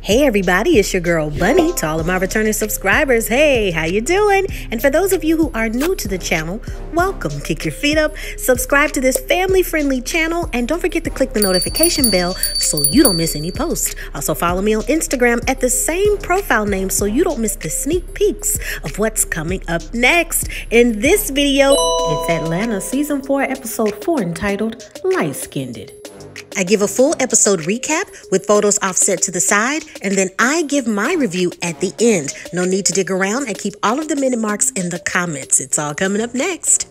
Hey everybody, it's your girl Bunny. To all of my returning subscribers, hey, how you doing? And for those of you who are new to the channel, welcome. Kick your feet up, subscribe to this family-friendly channel, and don't forget to click the notification bell so you don't miss any posts. Also follow me on Instagram at the same profile name so you don't miss the sneak peeks of what's coming up next. In this video, it's Atlanta Season 4, Episode 4, entitled Light Skinned. I give a full episode recap with photos offset to the side, and then I give my review at the end. No need to dig around and keep all of the minute marks in the comments. It's all coming up next.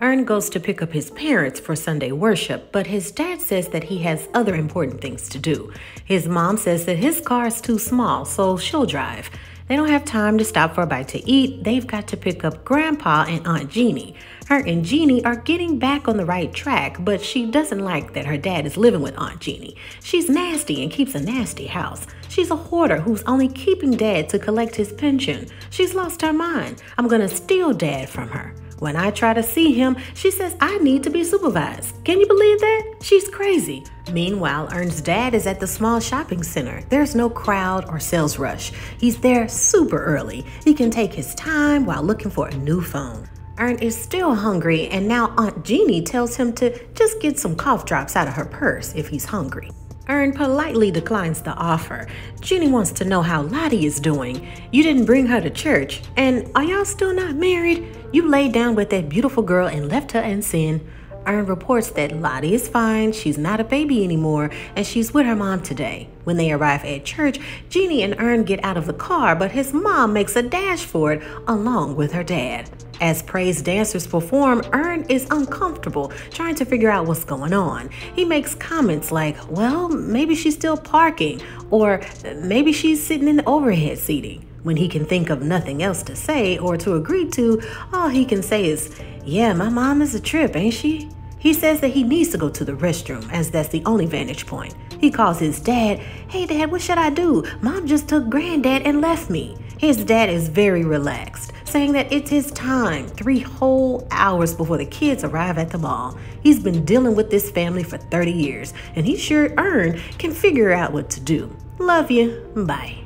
Ern goes to pick up his parents for Sunday worship, but his dad says that he has other important things to do. His mom says that his car is too small, so she'll drive. They don't have time to stop for a bite to eat. They've got to pick up Grandpa and Aunt Jeannie. Her and Jeannie are getting back on the right track, but she doesn't like that her dad is living with Aunt Jeannie. She's nasty and keeps a nasty house. She's a hoarder who's only keeping Dad to collect his pension. She's lost her mind. I'm gonna steal Dad from her. When I try to see him, she says I need to be supervised. Can you believe that? She's crazy. Meanwhile, Ern's dad is at the small shopping center. There's no crowd or sales rush. He's there super early. He can take his time while looking for a new phone. Ern is still hungry, and now Aunt Jeannie tells him to just get some cough drops out of her purse if he's hungry. Ern politely declines the offer. Jeannie wants to know how Lottie is doing. You didn't bring her to church, and are y'all still not married? You laid down with that beautiful girl and left her in sin. Ern reports that Lottie is fine, she's not a baby anymore, and she's with her mom today. When they arrive at church, Jeannie and Ern get out of the car, but his mom makes a dash for it along with her dad. As praise dancers perform, Ern is uncomfortable, trying to figure out what's going on. He makes comments like, well, maybe she's still parking, or maybe she's sitting in the overhead seating. When he can think of nothing else to say or to agree to, all he can say is, yeah, my mom is a trip, ain't she? He says that he needs to go to the restroom, as that's the only vantage point. He calls his dad, hey dad, what should I do? Mom just took Granddad and left me. His dad is very relaxed, saying that it's his time, 3 whole hours before the kids arrive at the mall. He's been dealing with this family for 30 years, and he's sure Ern can figure out what to do. Love you, bye.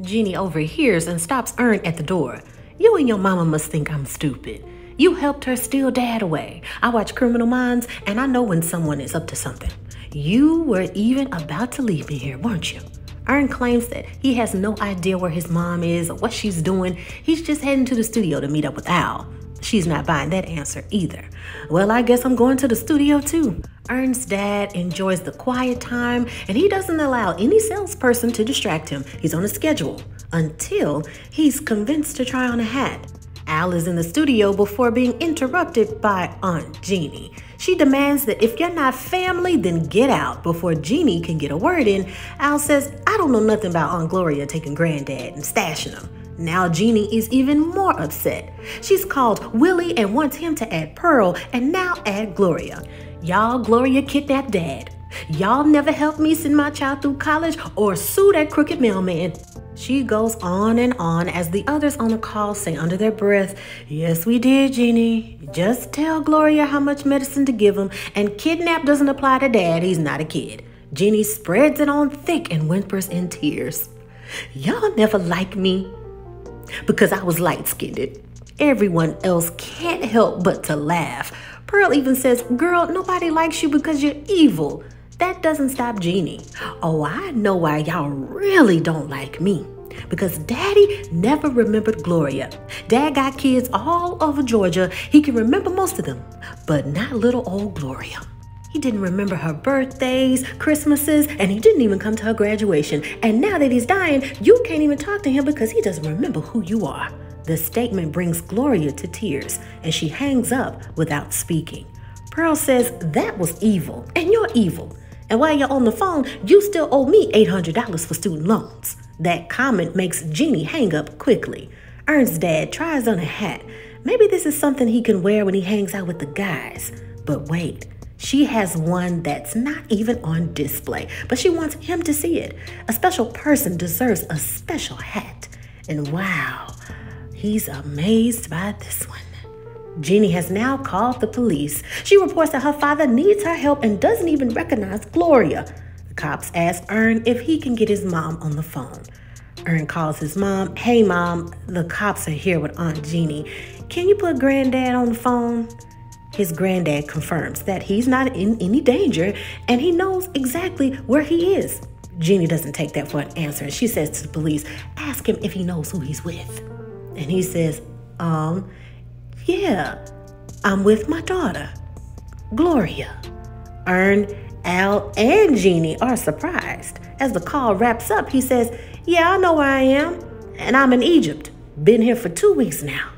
Jeannie overhears and stops Ern at the door. You and your mama must think I'm stupid. You helped her steal Dad away. I watch Criminal Minds, and I know when someone is up to something. You were even about to leave me here, weren't you? Ern claims that he has no idea where his mom is or what she's doing. He's just heading to the studio to meet up with Al. She's not buying that answer either. Well, I guess I'm going to the studio too. Ern's dad enjoys the quiet time, and he doesn't allow any salesperson to distract him. He's on a schedule until he's convinced to try on a hat. Al is in the studio before being interrupted by Aunt Jeannie. She demands that if you're not family, then get out. Before Jeannie can get a word in, Al says, I don't know nothing about Aunt Gloria taking Granddad and stashing him. Now Jeannie is even more upset. She's called Willie and wants him to add Pearl and now add Gloria. Y'all, Gloria kidnapped Dad. Y'all never helped me send my child through college or sue that crooked mailman. She goes on and on as the others on the call say under their breath, yes, we did, Jeannie. Just tell Gloria how much medicine to give him, and kidnap doesn't apply to Dad. He's not a kid. Jeannie spreads it on thick and whimpers in tears. Y'all never liked me because I was light-skinned. Everyone else can't help but to laugh. Pearl even says, girl, nobody likes you because you're evil. That doesn't stop Jeannie. Oh, I know why y'all really don't like me. Because Daddy never remembered Gloria. Dad got kids all over Georgia. He can remember most of them, but not little old Gloria. He didn't remember her birthdays, Christmases, and he didn't even come to her graduation. And now that he's dying, you can't even talk to him because he doesn't remember who you are. The statement brings Gloria to tears, and she hangs up without speaking. Pearl says that was evil, and you're evil. And while you're on the phone, you still owe me $800 for student loans. That comment makes Jeannie hang up quickly. Ern's dad tries on a hat. Maybe this is something he can wear when he hangs out with the guys. But wait, she has one that's not even on display, but she wants him to see it. A special person deserves a special hat. And wow, he's amazed by this one. Jeannie has now called the police. She reports that her father needs her help and doesn't even recognize Gloria. The cops ask Ern if he can get his mom on the phone. Ern calls his mom. Hey, Mom, the cops are here with Aunt Jeannie. Can you put Granddad on the phone? His granddad confirms that he's not in any danger and he knows exactly where he is. Jeannie doesn't take that for an answer. She says to the police, ask him if he knows who he's with. And he says, yeah, I'm with my daughter, Gloria. Ern, Al, and Jeannie are surprised. As the call wraps up, he says, yeah, I know where I am, and I'm in Egypt. Been here for 2 weeks now.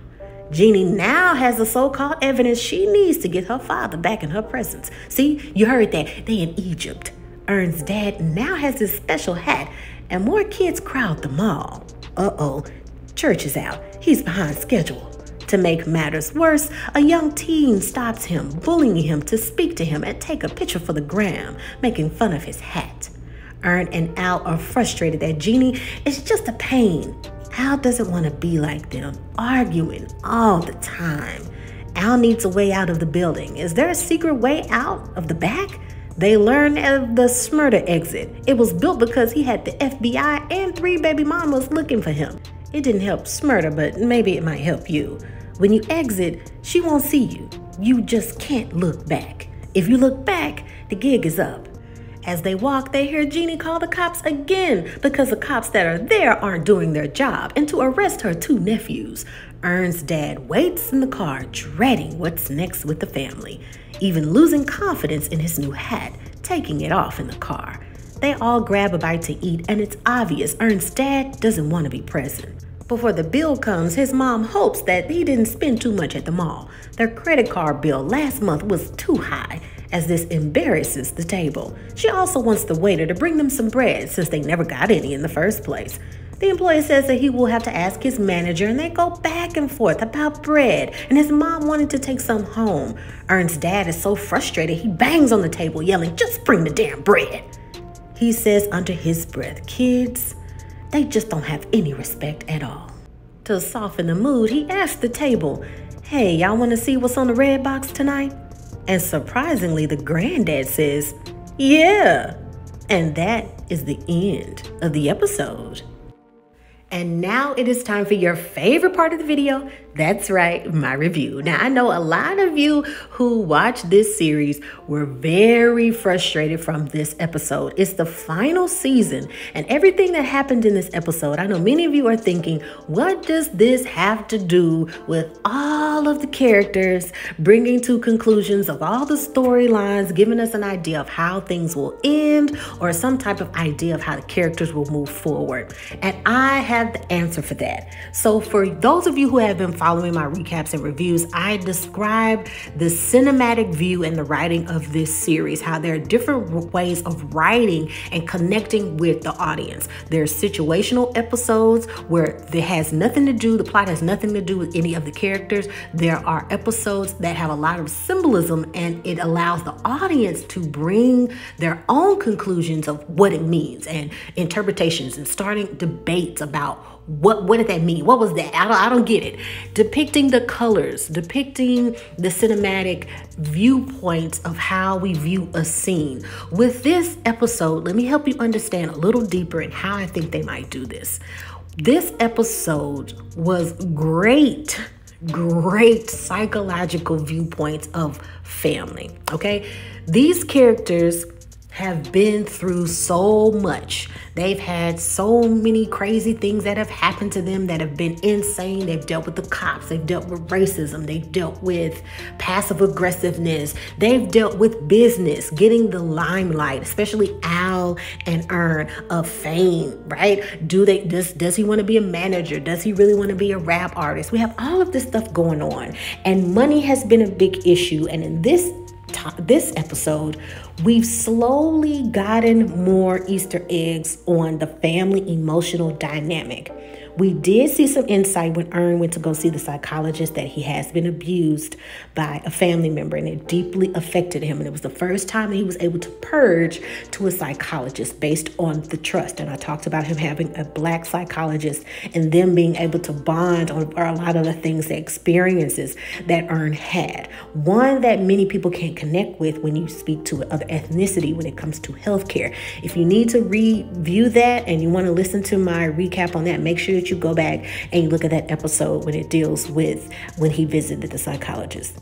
Jeannie now has the so-called evidence she needs to get her father back in her presence. See, you heard that. They in Egypt. Ern's dad now has this special hat, and more kids crowd the mall. Uh-oh, church is out. He's behind schedule. To make matters worse, a young teen stops him, bullying him to speak to him and take a picture for the gram, making fun of his hat. Ern and Al are frustrated that Jeannie is just a pain. Al doesn't want to be like them, arguing all the time. Al needs a way out of the building. Is there a secret way out of the back? They learn of the Smyrna exit. It was built because he had the FBI and 3 baby mamas looking for him. It didn't help Smyrna, but maybe it might help you. When you exit, she won't see you. You just can't look back. If you look back, the gig is up. As they walk, they hear Jeannie call the cops again because the cops that are there aren't doing their job and to arrest her 2 nephews. Ern's dad waits in the car, dreading what's next with the family, even losing confidence in his new hat, taking it off in the car. They all grab a bite to eat, and it's obvious Ern's dad doesn't want to be present. Before the bill comes, his mom hopes that he didn't spend too much at the mall. Their credit card bill last month was too high, as this embarrasses the table. She also wants the waiter to bring them some bread since they never got any in the first place. The employee says that he will have to ask his manager, and they go back and forth about bread, and his mom wanted to take some home. Ern's dad is so frustrated he bangs on the table yelling, just bring the damn bread. He says under his breath, kids, they just don't have any respect at all. To soften the mood, he asks the table, hey, y'all want to see what's on the red box tonight? And surprisingly, the granddad says, yeah. And that is the end of the episode. And now it is time for your favorite part of the video. That's right, my review. Now, I know a lot of you who watch this series were very frustrated from this episode. It's the final season, and everything that happened in this episode, I know many of you are thinking, what does this have to do with all of the characters bringing to conclusions of all the storylines, giving us an idea of how things will end or some type of idea of how the characters will move forward? And I have the answer for that. So for those of you who have been following my recaps and reviews, I describe the cinematic view and the writing of this series, how there are different ways of writing and connecting with the audience. There's situational episodes where it has nothing to do, the plot has nothing to do with any of the characters. There are episodes that have a lot of symbolism, and it allows the audience to bring their own conclusions of what it means and interpretations and starting debates about what did that mean? What was that? I don't get it. Depicting the colors, depicting the cinematic viewpoints of how we view a scene. With this episode, let me help you understand a little deeper in how I think they might do this. This episode was great psychological viewpoints of family, okay? These characters have been through so much. They've had so many crazy things that have happened to them that have been insane. They've dealt with the cops. They've dealt with racism. They've dealt with passive aggressiveness. They've dealt with business, getting the limelight, especially Al and Ern of fame, right? Does he want to be a manager? Does he really want to be a rap artist? We have all of this stuff going on, and money has been a big issue. And in this episode, we've slowly gotten more Easter eggs on the family emotional dynamic. We did see some insight when Ern went to go see the psychologist that he has been abused by a family member, and it deeply affected him. And it was the first time he was able to purge to a psychologist based on the trust. And I talked about him having a Black psychologist and them being able to bond on a lot of the things, the experiences that Ern had. One that many people can't connect with when you speak to other ethnicity when it comes to healthcare. If you need to review that and you want to listen to my recap on that, make sure that you go back and you look at that episode when it deals with when he visited the psychologist.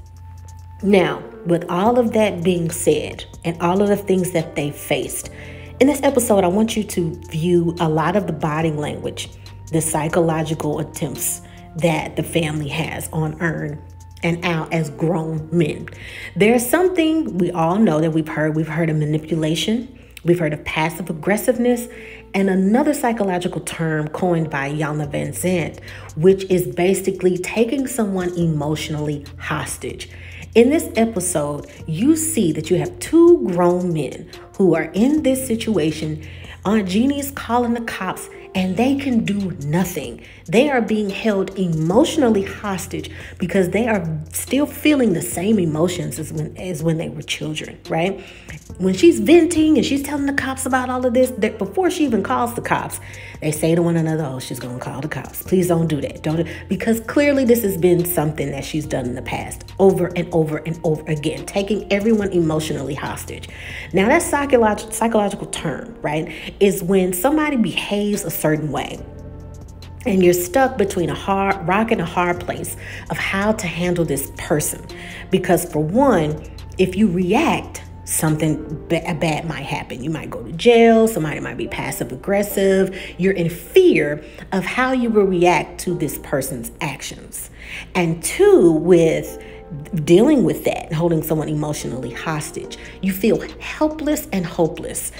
Now, with all of that being said and all of the things that they faced, in this episode, I want you to view a lot of the body language, the psychological attempts that the family has on Ern and Al as grown men. There's something we all know that we've heard. We've heard of manipulation. We've heard of passive aggressiveness, and another psychological term coined by Jana Van Zandt, which is basically taking someone emotionally hostage. In this episode, you see that you have two grown men who are in this situation. Aunt Jeannie's calling the cops and they can do nothing. They are being held emotionally hostage because they are still feeling the same emotions as when they were children, right? When she's venting and she's telling the cops about all of this, that before she even calls the cops, they say to one another, oh, she's going to call the cops. Please don't do that. Because clearly this has been something that she's done in the past over and over and over again, taking everyone emotionally hostage. Now that psychological term, right, is when somebody behaves a certain way and you're stuck between a hard rock and a hard place of how to handle this person. Because for one, if you react, something bad might happen. You might go to jail. Somebody might be passive aggressive. You're in fear of how you will react to this person's actions. And two, with dealing with that, holding someone emotionally hostage, you feel helpless and hopeless.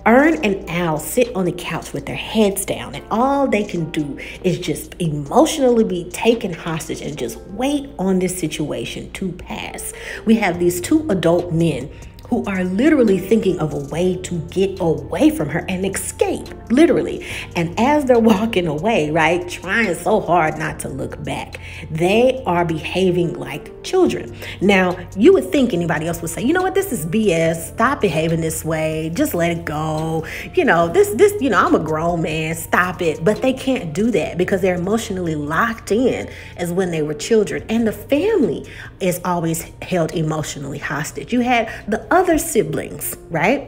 Ern and Al sit on the couch with their heads down, and all they can do is just emotionally be taken hostage and just wait on this situation to pass. We have these two adult men who are literally thinking of a way to get away from her and escape, literally. And as they're walking away, right, trying so hard not to look back, they are behaving like children. Now, you would think anybody else would say, you know what, this is BS. Stop behaving this way. Just let it go. I'm a grown man. Stop it. But they can't do that because they're emotionally locked in as when they were children. And the family is always held emotionally hostage. You had the other siblings, right,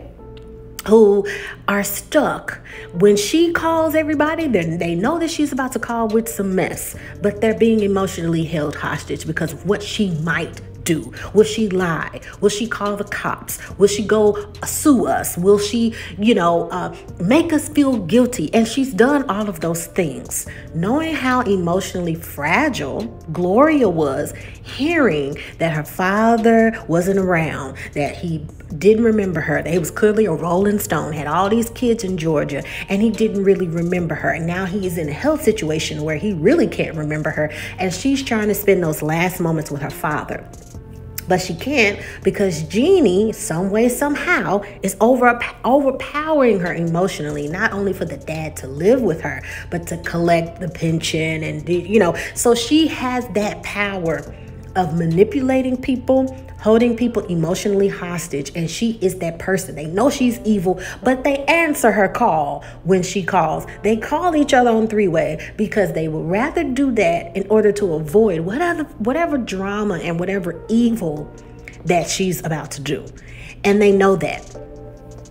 who are stuck. When she calls everybody, they know that she's about to call with some mess, but they're being emotionally held hostage because of what she might do. Will she lie? Will she call the cops? Will she go sue us? Will she, make us feel guilty? And she's done all of those things. Knowing how emotionally fragile Gloria was, hearing that her father wasn't around, that he didn't remember her, that he was clearly a rolling stone, had all these kids in Georgia, and he didn't really remember her. And now he is in a health situation where he really can't remember her, and she's trying to spend those last moments with her father. But she can't because Jeannie, some way, somehow, is overpowering her emotionally, not only for the dad to live with her, but to collect the pension and, so she has that power of manipulating people, holding people emotionally hostage, and she is that person. They know she's evil, but they answer her call when she calls. They call each other on three-way because they would rather do that in order to avoid whatever drama and whatever evil that she's about to do. And they know that.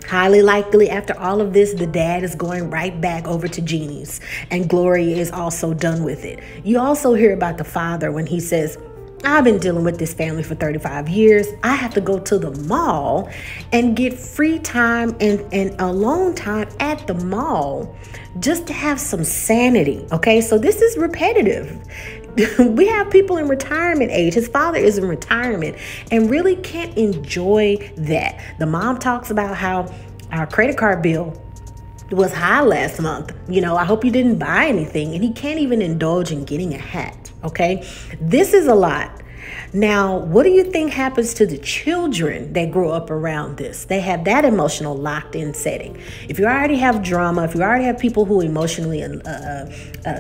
Highly likely, after all of this, the dad is going right back over to Jeannie's, and Gloria is also done with it. You also hear about the father when he says, I've been dealing with this family for 35 years. I have to go to the mall and get free time and alone time at the mall just to have some sanity. Okay, so this is repetitive. We have people in retirement age. His father is in retirement and really can't enjoy that. The mom talks about how our credit card bill was high last month. I hope you didn't buy anything. And he can't even indulge in getting a hat. Okay, this is a lot Now, what do you think happens to the children that grow up around this? They have that emotional locked in setting. If you already have drama, if you already have people who emotionally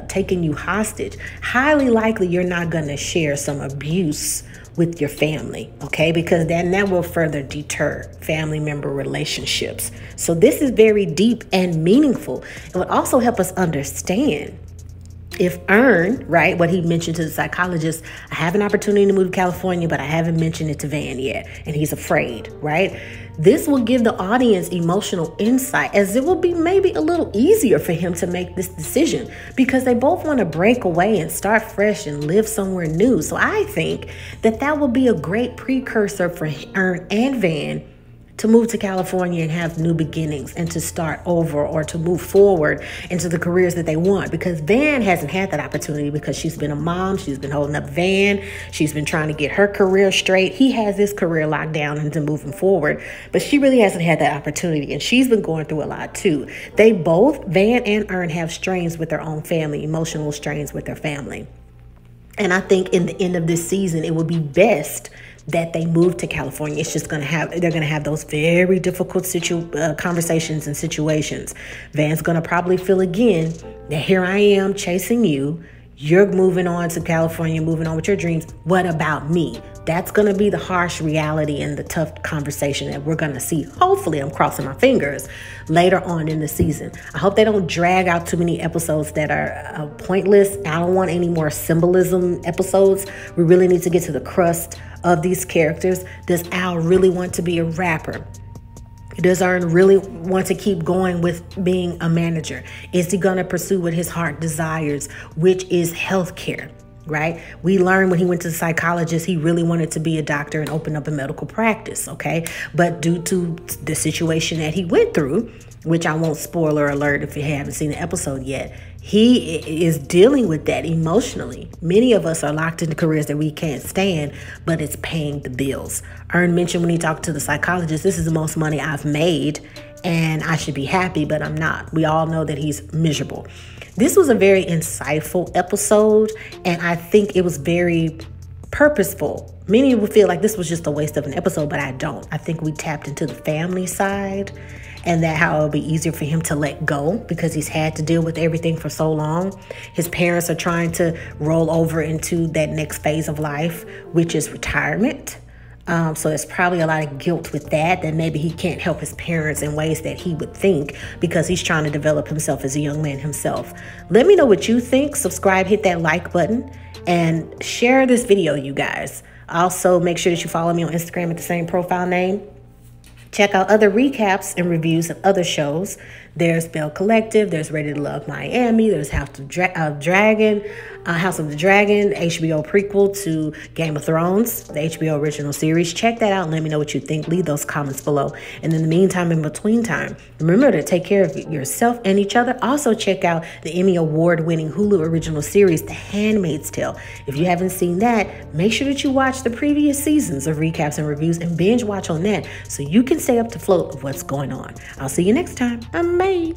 taking you hostage, highly likely you're not going to share some abuse with your family, okay? Because then that will further deter family member relationships. So this is very deep and meaningful. It would also help us understand if Earn, right, what he mentioned to the psychologist, I have an opportunity to move to California, but I haven't mentioned it to Van yet, and he's afraid, right? This will give the audience emotional insight, as it will be maybe a little easier for him to make this decision, because they both want to break away and start fresh and live somewhere new. So I think that that will be a great precursor for Earn and Van to move to California and have new beginnings and to start over or to move forward into the careers that they want, because Van hasn't had that opportunity because she's been a mom. She's been holding up Van. She's been trying to get her career straight. He has his career locked down into moving forward, but she really hasn't had that opportunity, and she's been going through a lot too. They both, Van and Earn, have strains with their own family, emotional strains with their family. And I think in the end of this season, it would be best that they move to California. It's just they're going to have those very difficult conversations and situations. Van's going to probably feel again that here I am chasing you. You're moving on to California, moving on with your dreams. What about me? That's going to be the harsh reality and the tough conversation that we're going to see. Hopefully, I'm crossing my fingers, later on in the season. I hope they don't drag out too many episodes that are pointless. I don't want any more symbolism episodes. We really need to get to the crust of these characters. Does Al really want to be a rapper? Does Earn really want to keep going with being a manager? Is he going to pursue what his heart desires, which is healthcare? Right? We learned when he went to the psychologist, he really wanted to be a doctor and open up a medical practice. Okay. But due to the situation that he went through, which I won't spoiler alert if you haven't seen the episode yet, he is dealing with that emotionally. Many of us are locked into careers that we can't stand, but it's paying the bills. Earn mentioned when he talked to the psychologist, this is the most money I've made and I should be happy, but I'm not. We all know that he's miserable. This was a very insightful episode, and I think it was very purposeful. Many will feel like this was just a waste of an episode, but I don't. I think we tapped into the family side and that how it'll be easier for him to let go because he's had to deal with everything for so long. His parents are trying to roll over into that next phase of life, which is retirement. So there's probably a lot of guilt with that maybe he can't help his parents in ways that he would think because he's trying to develop himself as a young man himself. Let me know what you think. Subscribe, hit that like button, and share this video, you guys. Also, make sure that you follow me on Instagram at the same profile name. Check out other recaps and reviews of other shows. There's Bell Collective, there's Ready to Love Miami, there's House of the Dragon, HBO prequel to Game of Thrones, the HBO original series. Check that out and let me know what you think. Leave those comments below. And in the meantime, in between time, remember to take care of yourself and each other. Also check out the Emmy Award-winning Hulu original series, The Handmaid's Tale. If you haven't seen that, make sure that you watch the previous seasons of recaps and reviews and binge watch on that so you can stay up to float of what's going on. I'll see you next time. Bye.